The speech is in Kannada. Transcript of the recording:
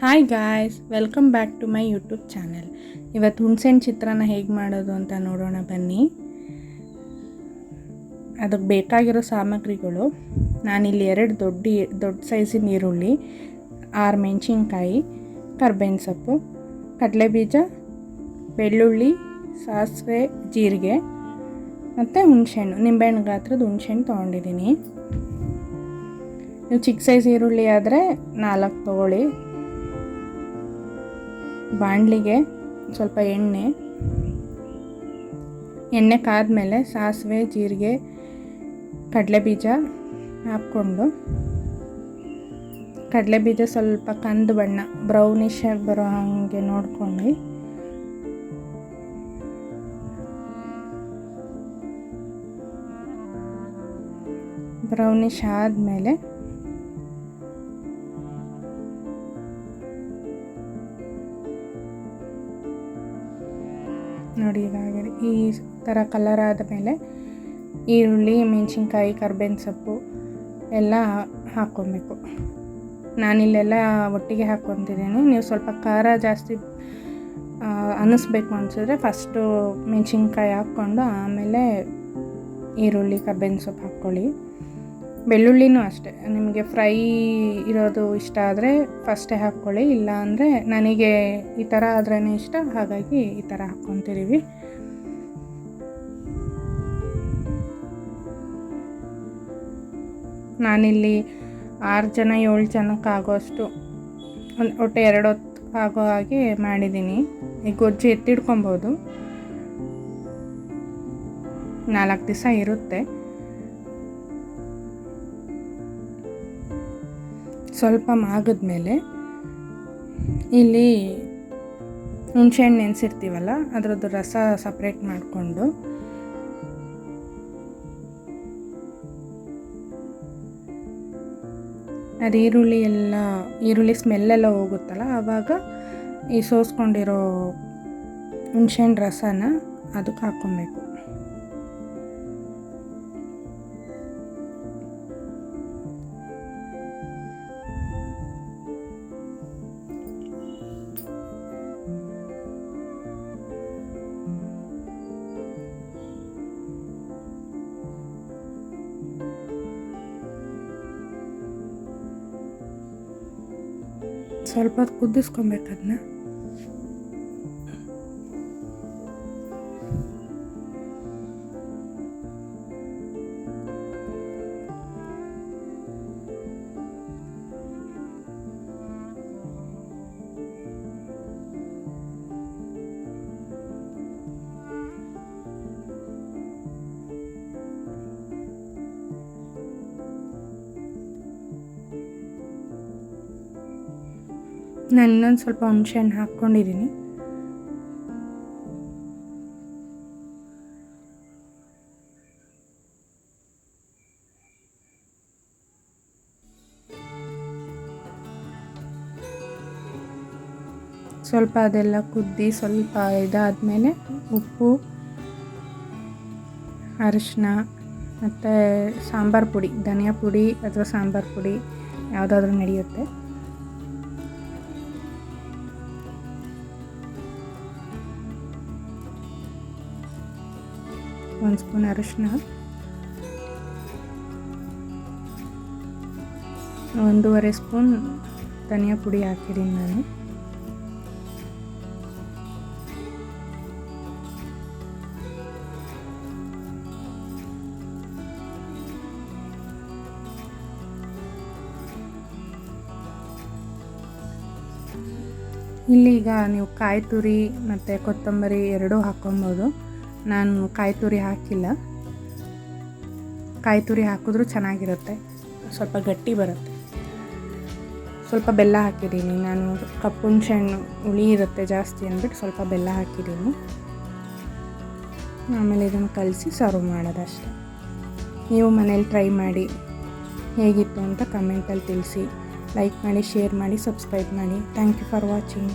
Hi guys, welcome back to my YouTube channel. ಇವತ್ತು ಹುಣಸೆಹಣ್ಣು ಚಿತ್ರಾನ್ನ ಹೇಗೆ ಮಾಡೋದು ಅಂತ ನೋಡೋಣ ಬನ್ನಿ. ಅದಕ್ಕೆ ಬೇಕಾಗಿರೋ ಸಾಮಗ್ರಿಗಳು, ನಾನಿಲ್ಲಿ 2 ದೊಡ್ಡ ಸೈಜಿನ ಈರುಳ್ಳಿ, 6 ಮೆಣಸಿನ್ಕಾಯಿ, ಕರ್ಬೇವಿನ ಸೊಪ್ಪು, ಕಡಲೆಬೀಜ, ಬೆಳ್ಳುಳ್ಳಿ, ಸಾಸಿವೆ, ಜೀರಿಗೆ ಮತ್ತು ಹುಣಸೆಹಣ್ಣು, ನಿಂಬೆಹಣ್ಣು ಗಾತ್ರದ ಹುಣಸೆಹಣ್ಣು ತೊಗೊಂಡಿದ್ದೀನಿ. ನೀವು ಚಿಕ್ಕ ಸೈಜ್ ಈರುಳ್ಳಿ ಆದರೆ 4 ತೊಗೊಳ್ಳಿ. ಬಾಣಲಿಗೆ ಸ್ವಲ್ಪ ಎಣ್ಣೆ ಕಾದ್ಮೇಲೆ ಸಾಸಿವೆ, ಜೀರಿಗೆ, ಕಡಲೆಬೀಜ ಹಾಕ್ಕೊಂಡು, ಕಡಲೆಬೀಜ ಸ್ವಲ್ಪ ಕಂದು ಬಣ್ಣ ಬ್ರೌನಿಶ್ ಆಗಿ ಬರೋ ಹಾಗೆ ನೋಡ್ಕೊಂಡು ಬ್ರೌನಿಶ್ ಆದಮೇಲೆ ನೋಡಿ, ಇವಾಗಲೇ ಈ ಥರ ಕಲರ್ ಆದಮೇಲೆ ಈರುಳ್ಳಿ, ಮೆಣಸಿನ್ಕಾಯಿ, ಕರ್ಬೇವಿನ ಸೊಪ್ಪು ಎಲ್ಲ ಹಾಕ್ಕೊಬೇಕು. ನಾನಿಲ್ಲೆಲ್ಲ ಒಟ್ಟಿಗೆ ಹಾಕ್ಕೊತಿದ್ದೀನಿ. ನೀವು ಸ್ವಲ್ಪ ಖಾರ ಜಾಸ್ತಿ ಅನ್ನಿಸ್ಬೇಕು ಅನಿಸಿದ್ರೆ ಫಸ್ಟು ಮೆಣಸಿನ್ಕಾಯಿ ಹಾಕ್ಕೊಂಡು ಆಮೇಲೆ ಈರುಳ್ಳಿ, ಕರ್ಬೇವಿನ ಸೊಪ್ಪು ಹಾಕ್ಕೊಳ್ಳಿ. ಬೆಳ್ಳುಳ್ಳಿನೂ ಅಷ್ಟೇ, ನಿಮಗೆ ಫ್ರೈ ಇರೋದು ಇಷ್ಟ ಆದರೆ ಫಸ್ಟೇ ಹಾಕ್ಕೊಳ್ಳಿ. ಇಲ್ಲ ಅಂದರೆ ನನಗೆ ಈ ಥರ ಆದ್ರೇ ಇಷ್ಟ, ಹಾಗಾಗಿ ಈ ಥರ ಹಾಕ್ಕೊತಿದ್ದೀವಿ. ನಾನಿಲ್ಲಿ 6 ಜನ 7 ಜನಕ್ಕೆ ಆಗೋಷ್ಟು ಒಟ್ಟು 2 ಹೊತ್ತು ಆಗೋ ಹಾಗೆ ಮಾಡಿದ್ದೀನಿ. ಈ ಗೊಜ್ಜು ಎತ್ತಿಡ್ಕೊಬೋದು, 4 ದಿವಸ ಇರುತ್ತೆ. ಸ್ವಲ್ಪ ಮಾಗಿದ್ಮೇಲೆ ಇಲ್ಲಿ ಹುಣಸೆಹಣ್ಣು ನೆನೆಸಿರ್ತೀವಲ್ಲ, ಅದರದ್ದು ರಸ ಸಪ್ರೇಟ್ ಮಾಡಿಕೊಂಡು ಅದು ಈರುಳ್ಳಿ ಸ್ಮೆಲ್ಲೆಲ್ಲ ಹೋಗುತ್ತಲ್ಲ, ಆವಾಗ ಈ ಸೋಸ್ಕೊಂಡಿರೋ ಹುಣಸೆಹಣ್ಣು ರಸನ ಅದಕ್ಕೆ ಹಾಕ್ಕೊಬೇಕು. ಸ್ವಲ್ಪ ಹೊತ್ತು ಕುದಿಸ್ಕೊಬೇಕು ಅದನ್ನ. ನಾನು ಇನ್ನೊಂದು ಸ್ವಲ್ಪ ಹುಣಸೆಹಣ್ಣು ಹಾಕ್ಕೊಂಡಿದ್ದೀನಿ. ಸ್ವಲ್ಪ ಅದೆಲ್ಲ ಕುದ್ದಿ ಸ್ವಲ್ಪ ಇದಾದಮೇಲೆ ಉಪ್ಪು, ಅರಿಶಿನ ಮತ್ತು ಸಾಂಬಾರು ಪುಡಿ, ಧನಿಯಾ ಪುಡಿ ಅಥವಾ ಸಾಂಬಾರು ಪುಡಿ ಯಾವುದಾದ್ರೂ ನಡೆಯುತ್ತೆ, ಒಂದು ಸ್ಪೂನ್ ಅರಿಶಿನ, 1.5 ಸ್ಪೂನ್ ಧನಿಯಾ ಪುಡಿ ಹಾಕಿದ್ದೀನಿ ನಾನು. ಇಲ್ಲಿಗ ನೀವು ಕಾಯಿ ತುರಿ ಮತ್ತು ಕೊತ್ತಂಬರಿ ಎರಡೂ ಹಾಕ್ಕೊಬೋದು. ನಾನು ಕಾಯಿ ತುರಿ ಹಾಕಿಲ್ಲ. ಕಾಯಿ ತುರಿ ಹಾಕಿದ್ರೂ ಚೆನ್ನಾಗಿರುತ್ತೆ, ಸ್ವಲ್ಪ ಗಟ್ಟಿ ಬರುತ್ತೆ. ಸ್ವಲ್ಪ ಬೆಲ್ಲ ಹಾಕಿದ್ದೀನಿ ನಾನು, ಕಪ್ಪು ಹುಣಸೆಹಣ್ಣು ಹುಳಿ ಇರುತ್ತೆ ಜಾಸ್ತಿ ಅಂದ್ಬಿಟ್ಟು ಸ್ವಲ್ಪ ಬೆಲ್ಲ ಹಾಕಿದ್ದೀನಿ. ಆಮೇಲೆ ಇದನ್ನು ಕಲಸಿ ಸರ್ವ್ ಮಾಡೋದಷ್ಟೆ. ನೀವು ಮನೇಲಿ ಟ್ರೈ ಮಾಡಿ ಹೇಗಿತ್ತು ಅಂತ ಕಮೆಂಟಲ್ಲಿ ತಿಳಿಸಿ. ಲೈಕ್ ಮಾಡಿ, ಶೇರ್ ಮಾಡಿ, ಸಬ್ಸ್ಕ್ರೈಬ್ ಮಾಡಿ. Thank you for watching.